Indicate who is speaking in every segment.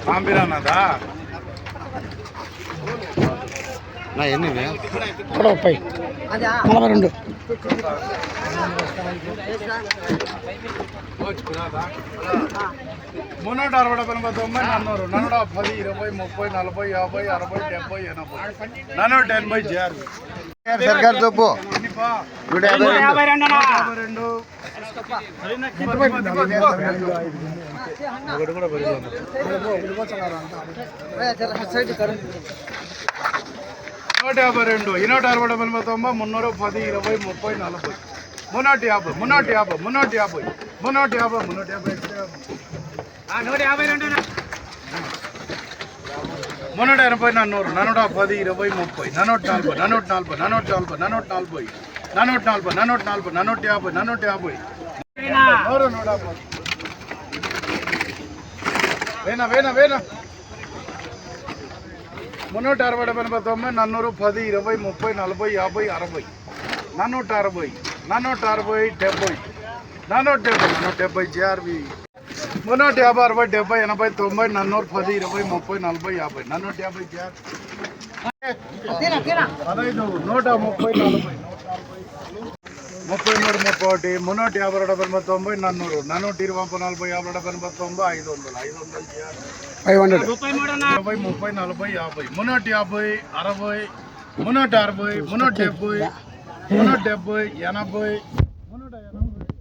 Speaker 1: కాంబిరానాదా
Speaker 2: నా ఎన్ని
Speaker 3: 30 42
Speaker 1: 360 400 410 20 30 40 50 60 70 80 80 JR
Speaker 2: సర్కార్ చెప్పు
Speaker 1: 152 152 160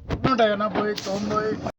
Speaker 1: 310 500